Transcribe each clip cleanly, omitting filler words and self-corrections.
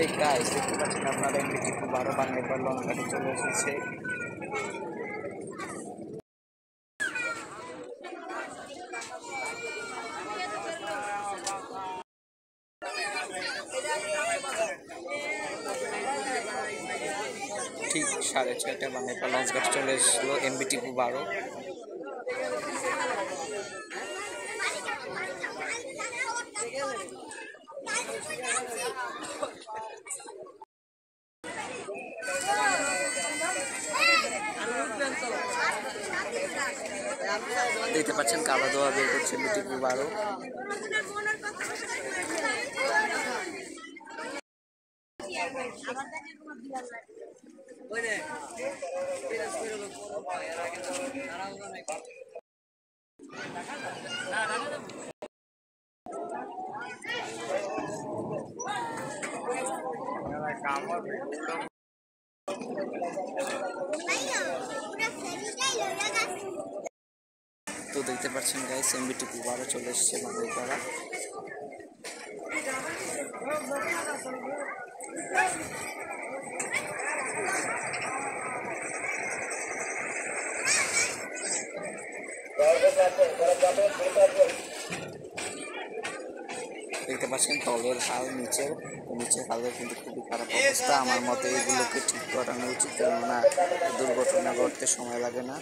এই গাইস দেখতে পাচ্ছেন আপনারা এমবিটি 12 বাংলার লঞ্চ ঘাটে চলে এসেছে। ঠিক 6:30 বাংলার লঞ্চ ঘাটে চলে এসেছিল এমবিটি 12। দেখতে পাচ্ছেন কালো দোয়া বের করছে এমবিটি 12। তো দেখতে পাচ্ছেন গাইস এমবিটি 12 চলে এসেছে বাংলাপাড়া। দেখতে পাচ্ছেন তলের হাল নিচের হালের কিন্তু খুবই খারাপ অবস্থা। আমার মতে এগুলোকে ঠিক করানো উচিত, কেননা দুর্ঘটনা ঘটতে সময় লাগে না।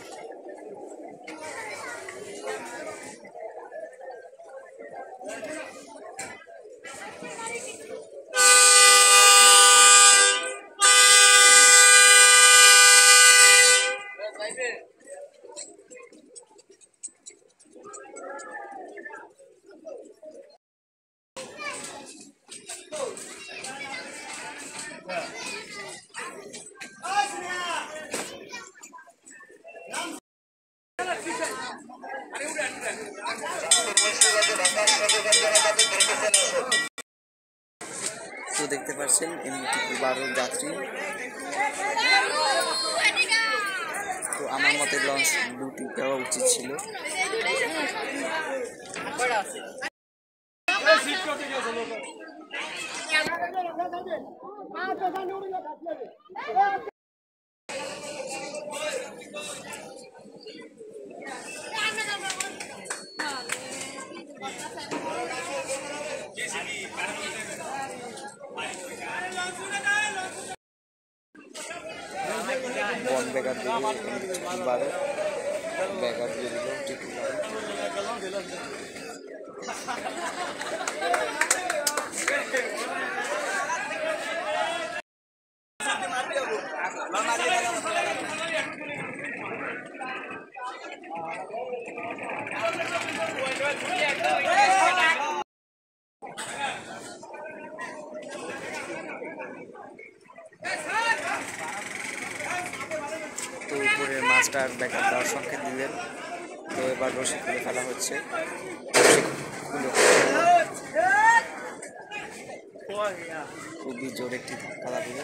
তো দেখতে পাচ্ছেন এমবিটি 12 যাত্রী। তো আমার মতে লঞ্চ দুটি দেওয়া উচিত ছিল। বন বেগার দিয়ে 12 বেগার দিয়ে দিল টিপি। তো উপরের মাস্টার ব্যাকআপ দেওয়ার সংকেত দিলেন। তো এবার রশি খুলে ফেলা হচ্ছে। খুবই জোরে একটি ধাক্কা লাগলো।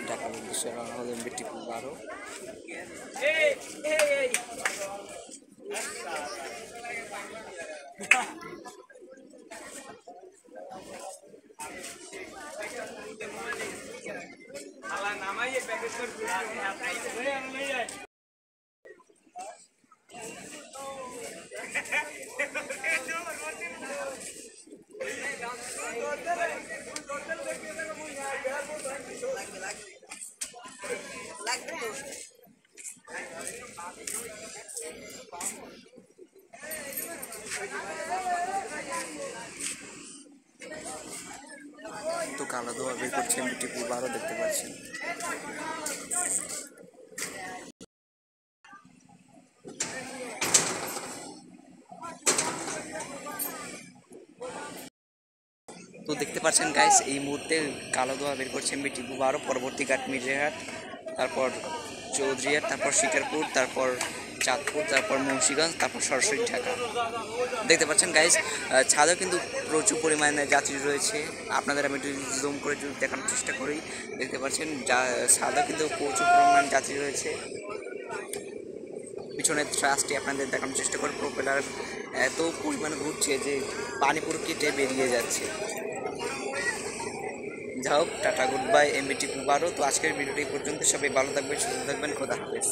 ঢাকার উদ্দেশ্যে রওনা হলো এমবিটি 12। কালো ধোঁয়া বের করছে এমবিটি 12 দেখতে পাচ্ছেন। তো দেখতে পাচ্ছেন গাইস, এই মুহূর্তে কালো ধোঁয়া বের করছে এমবিটি 12, পরবর্তী ঘাট মির্জারহাট, তারপর চৌধুরীহাট, তারপর শিকারপুর, তারপর চাঁদপুর, তারপর মুন্সিগঞ্জ, তারপর সরাসরি ঢাকা। দেখতে পাচ্ছেন গাইস, ছাদেও কিন্তু প্রচুর পরিমাণে যাত্রী রয়েছে। আপনাদের আমি একটু জুম করে যদি দেখানোর চেষ্টা করি, দেখতে পাচ্ছেন ছাদেও কিন্তু প্রচুর পরিমাণে যাত্রী রয়েছে। পিছনের থ্রাস্টটি আপনাদের দেখানোর চেষ্টা করি, প্রোপেলার এত পরিমাণে ঘুরছে যে পানি পুরো কেটে বেরিয়ে যাচ্ছে। যাই হোক, টাটা, গুড বাই, এমবিটি 12। তো আজকের ভিডিওটি পর্যন্ত, সবাই ভালো থাকবেন, সুস্থ থাকবেন, খোদা হাফেজ।